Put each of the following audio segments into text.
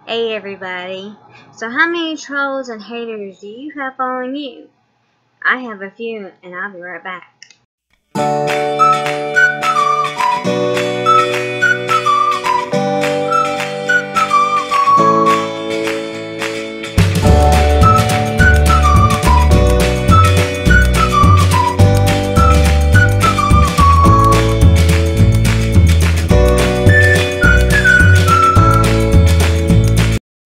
Hey everybody, so how many trolls and haters do you have following you? I have a few and I'll be right back.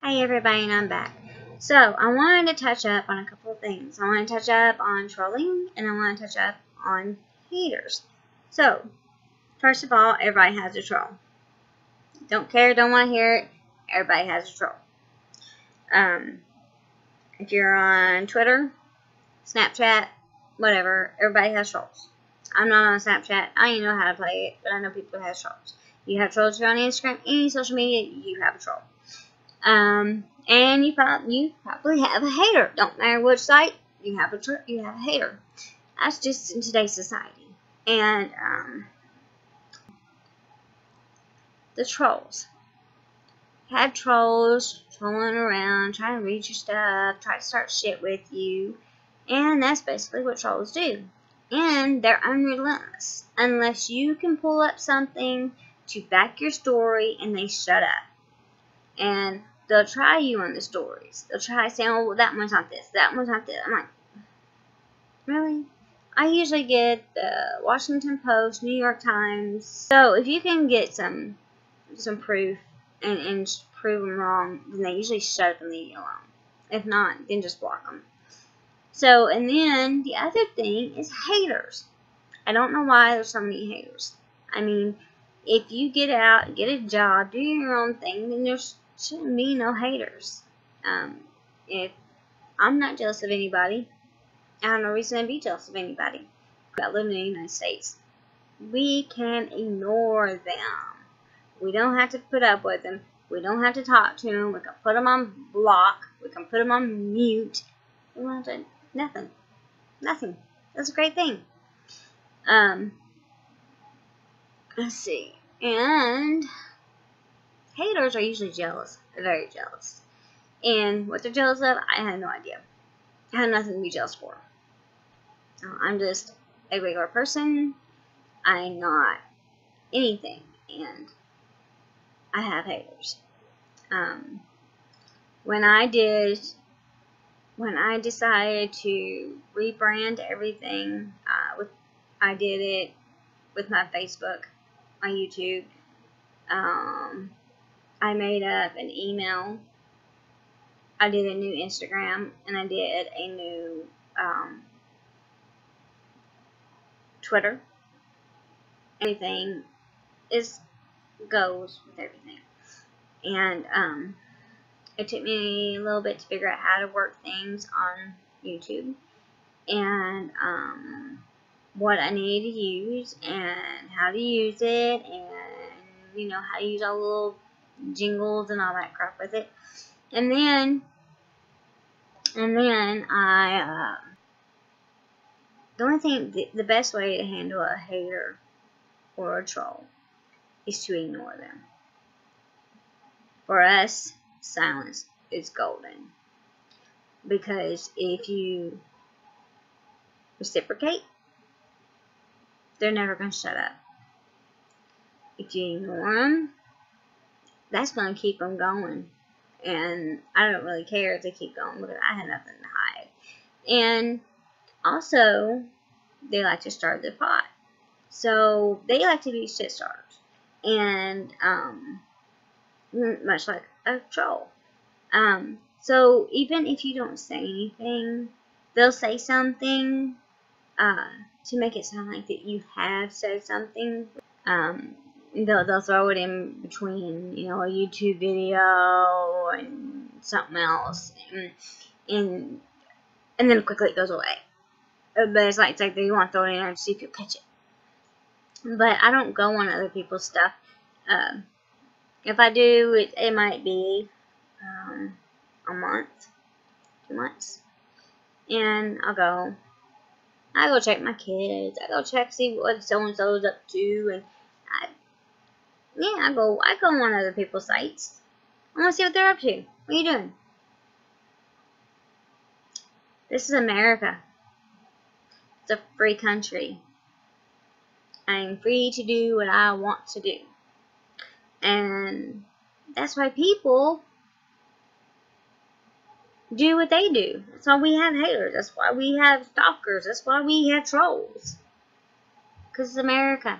Hey everybody, and I'm back. So, I wanted to touch up on a couple of things. I want to touch up on trolling, and I want to touch up on haters. So, first of all, everybody has a troll. Don't care, don't want to hear it, everybody has a troll. If you're on Twitter, Snapchat, whatever, everybody has trolls. I'm not on Snapchat, I don't even know how to play it, but I know people who have trolls. You have trolls if you're on Instagram, any social media, you have a troll. And you probably have a hater. Don't matter which site, you have a hater. That's just in today's society. And the trolls. Had trolls trolling around, trying to read your stuff, try to start shit with you, and that's basically what trolls do. And they're unrelentless unless you can pull up something to back your story, and they shut up. And they'll try you on the stories. They'll try saying, oh, well, that one's not this, that one's not this. I'm like, really? I usually get the Washington Post, New York Times. So if you can get some proof and prove them wrong, then they usually shut up and leave you alone. If not, then just block them. So, and then the other thing is haters. I don't know why there's so many haters. I mean, if you get out, get a job, do your own thing, then there shouldn't be no haters. If I'm not jealous of anybody, I have no reason to be jealous of anybody. I live in the United States. We can ignore them. We don't have to put up with them. We don't have to talk to them. We can put them on block. We can put them on mute. We don't have to, nothing. Nothing. That's a great thing. Let's see. And haters are usually jealous. They're very jealous. And what they're jealous of, I have no idea. I have nothing to be jealous for. I'm just a regular person. I'm not anything. And I have haters. When I decided to rebrand everything, I did it with my Facebook, my YouTube. I made up an email. I did a new Instagram, and I did a new Twitter. Everything goes with everything. And it took me a little bit to figure out how to work things on YouTube, and what I needed to use, and how to use it, and how to use all the little jingles and all that crap with it. And then I the only thing, the best way to handle a hater or a troll is to ignore them. For us, silence is golden. Because if you reciprocate, they're never going to shut up. If you ignore them, that's going to keep them going. And I don't really care if they keep going, because I have nothing to hide. And also, they like to stir the pot. So, they like to be shit starters. And, much like a troll. So, even if you don't say anything, they'll say something to make it sound like that you have said something. They'll throw it in between, a YouTube video and something else, and then quickly it goes away. But it's like they want to throw it in there to see if you'll catch it. But I don't go on other people's stuff. If I do, it might be a month, 2 months, and I go check my kids. I go check, see what so and so's up to, and I go on other people's sites. I want to see what they're up to. What are you doing? This is America. It's a free country. I'm free to do what I want to do. And that's why people do what they do. That's why we have haters. That's why we have stalkers. That's why we have trolls. Because it's America.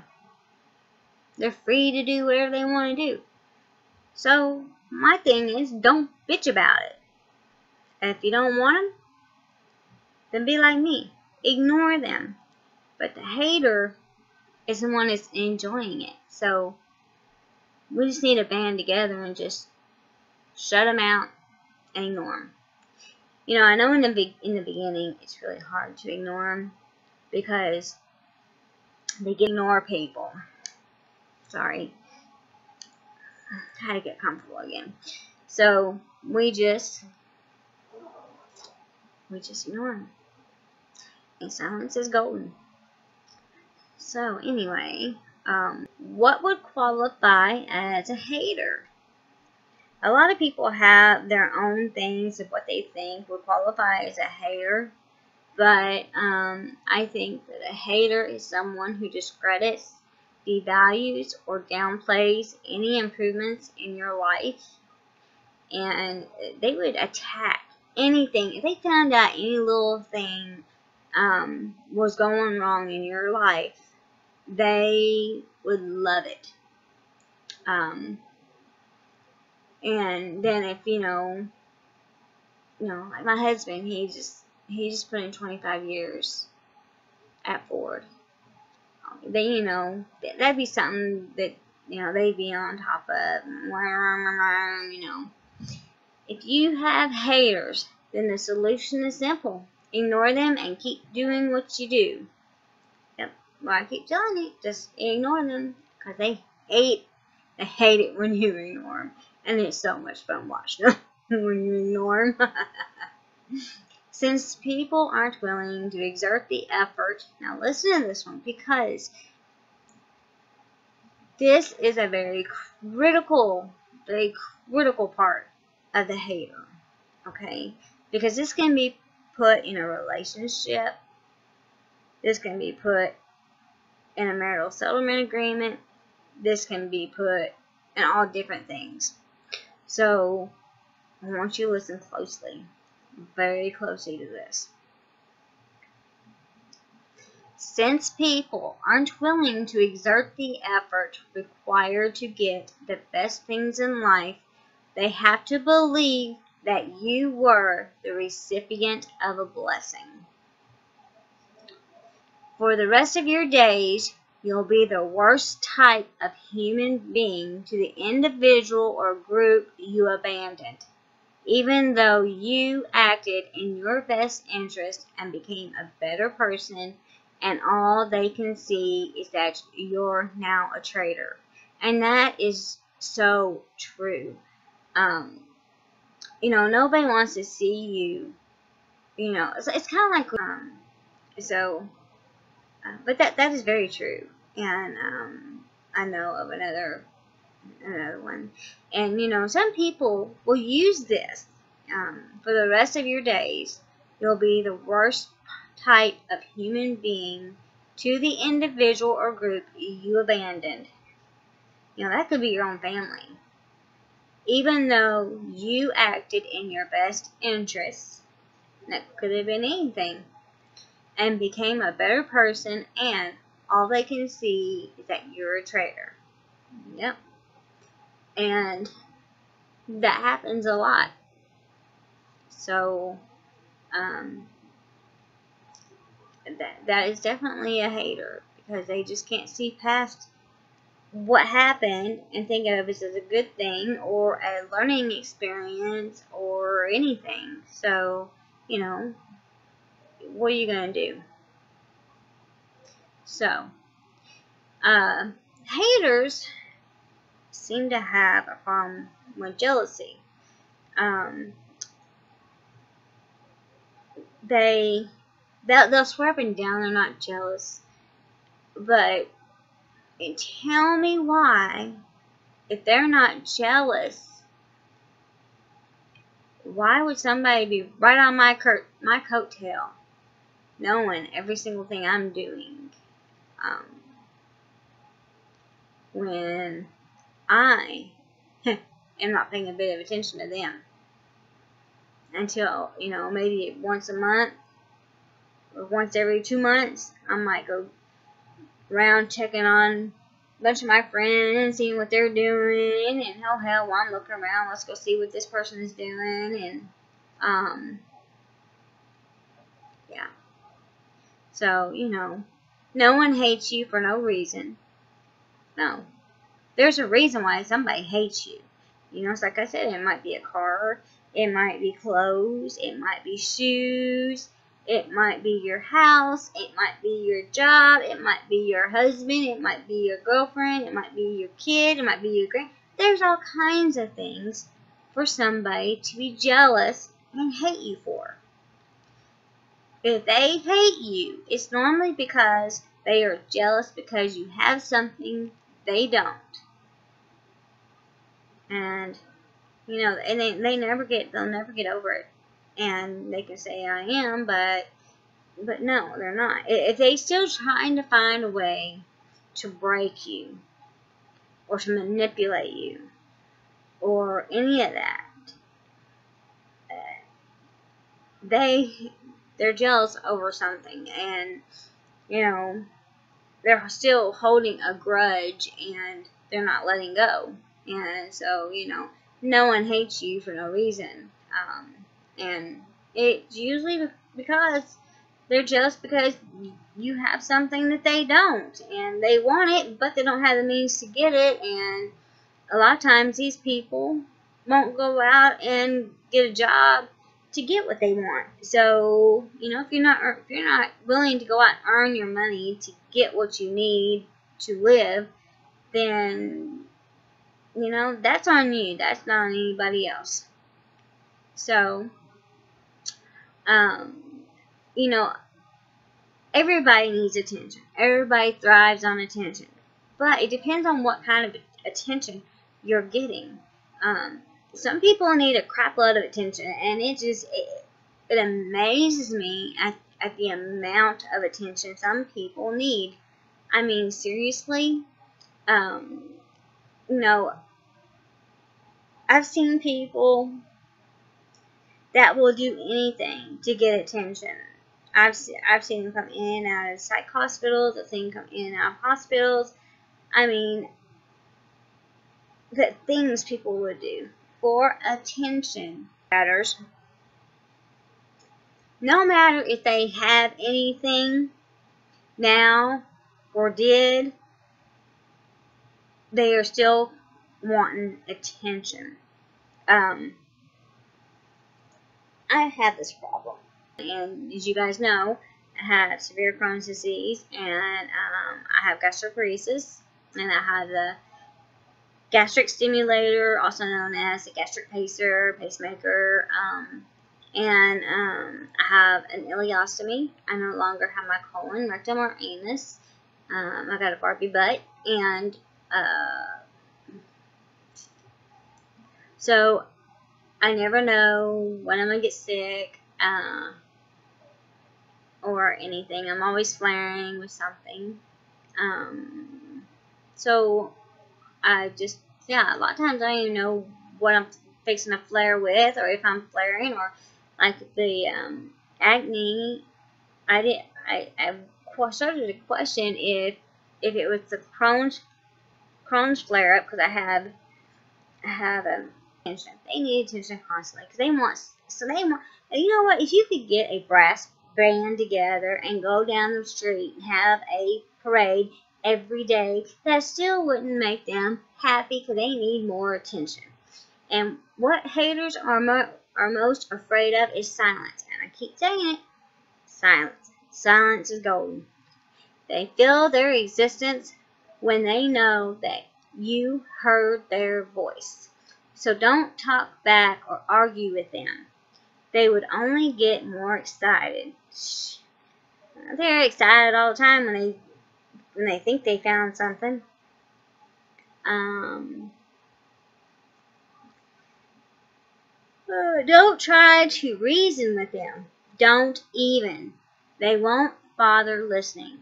They're free to do whatever they want to do. So, my thing is, don't bitch about it. And if you don't want them, then be like me. Ignore them. But the hater is the one that's enjoying it. So, we just need to band together and just shut them out and ignore them. You know, I know in the beginning it's really hard to ignore them because they ignore people. Sorry. I had to get comfortable again. So, we just ignore them. And silence is golden. So, anyway, what would qualify as a hater? A lot of people have their own things of what they think would qualify as a hater. But I think that a hater is someone who discredits, devalues, or downplays any improvements in your life. And they would attack anything. If they found out any little thing was going wrong in your life, they would love it. And then if, you know, like my husband, he just put in 25 years at Ford. They, you know, that'd be something that, you know, they'd be on top of. You know, if you have haters, then the solution is simple. Ignore them and keep doing what you do. Yep, well, I keep telling you, just ignore them, because they hate it when you ignore them. And it's so much fun watching them when you ignore them. Since people aren't willing to exert the effort, now listen to this one, because this is a very critical part of the hater, okay? Because this can be put in a relationship, this can be put in a marital settlement agreement, this can be put in all different things. So, I want you to listen closely, very closely to this. Since people aren't willing to exert the effort required to get the best things in life, they have to believe that you were the recipient of a blessing. For the rest of your days, you'll be the worst type of human being to the individual or group you abandoned, even though you acted in your best interest and became a better person, and all they can see is that you're now a traitor. And that is so true. You know, nobody wants to see you. You know, it's kind of like but that is very true. And I know of another one. And you know, some people will use this. For the rest of your days, you'll be the worst type of human being to the individual or group you abandoned. You know, that could be your own family. Even though you acted in your best interests, that could have been anything, and became a better person, and all they can see is that you're a traitor. Yep. And that happens a lot. So, that is definitely a hater, because they just can't see past what happened and think of it as a good thing or a learning experience or anything. So, you know, what are you going to do? So, haters seem to have a problem with jealousy. They'll swear up and down they're not jealous, but tell me why, if they're not jealous, Why would somebody be right on my coattail, knowing every single thing I'm doing, when I am not paying a bit of attention to them? Until, you know, maybe once a month or once every 2 months, I might go around checking on a bunch of my friends, seeing what they're doing, and oh hell, while I'm looking around, let's go see what this person is doing, and yeah. So, you know, no one hates you for no reason. No. There's a reason why somebody hates you. You know, it's like I said, it might be a car, it might be clothes, it might be shoes, it might be your house, it might be your job, it might be your husband, it might be your girlfriend, it might be your kid, it might be your grand. There's all kinds of things for somebody to be jealous and hate you for. If they hate you, it's normally because they are jealous because you have something they don't. And, you know, and they'll never get over it. And they can say I am, but no, they're not. If they still trying to find a way to break you, or to manipulate you, or any of that, they're jealous over something, and, you know, they're still holding a grudge, and they're not letting go. And so, you know, no one hates you for no reason. And it's usually because they're jealous because you have something that they don't. And they want it, but they don't have the means to get it. And a lot of times these people won't go out and get a job to get what they want. So, you know, if you're not willing to go out and earn your money to get what you need to live, then, you know, that's on you. That's not on anybody else. So, you know, everybody needs attention. Everybody thrives on attention. But it depends on what kind of attention you're getting. Some people need a crap load of attention, and it amazes me at the amount of attention some people need. I mean, seriously, you know, I've seen people that will do anything to get attention. I've seen them come in and out of psych hospitals. I've seen them come in and out of hospitals. I mean, the things people would do for attention matters. No matter if they have anything now or did, they are still wanting attention. I have this problem, and as you guys know, I have severe Crohn's disease, and I have gastroparesis, and I have the gastric stimulator, also known as the gastric pacemaker, and I have an ileostomy. I no longer have my colon, rectum, or anus. I got a Barbie butt, and so I never know when I'm going to get sick, or anything. I'm always flaring with something. So I just, yeah, a lot of times I don't even know what I'm fixing to flare with, or if I'm flaring, or like the acne. I started to question if it was the Crohn's flare up, because I have attention. They need attention constantly because they want. You know what? If you could get a brass band together and go down the street and have a parade every day, that still wouldn't make them happy because they need more attention. And what haters are most afraid of is silence. And I keep saying it, silence. Silence is golden. They feel their existence when they know that you heard their voice. So don't talk back or argue with them. They would only get more excited. They're excited all the time when they think they found something. Don't try to reason with them. Don't even. They won't bother listening.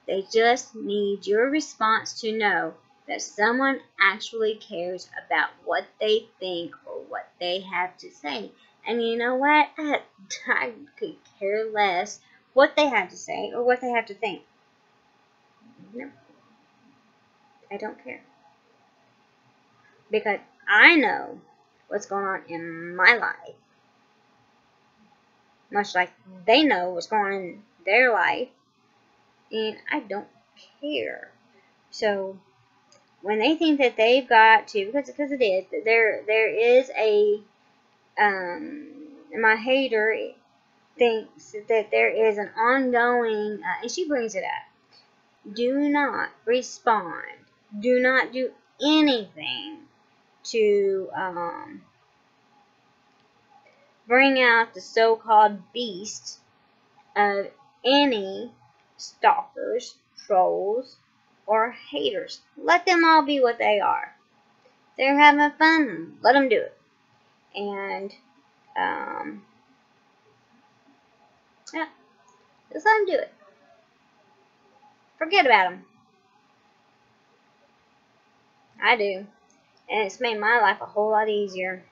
They just need your response to know that someone actually cares about what they think or what they have to say. And you know what? I could care less what they have to say or what they have to think. No, I don't care. Because I know what's going on in my life. Much like they know what's going on in their life. And I don't care. So when they think that they've got to, because it is, there is a, my hater thinks that there is an ongoing, and she brings it up. Do not respond. Do not do anything to bring out the so-called beast of any stalkers, trolls, or haters. Let them all be what they are. They're having fun. Let them do it. And, yeah, just let them do it. Forget about them. I do. And it's made my life a whole lot easier.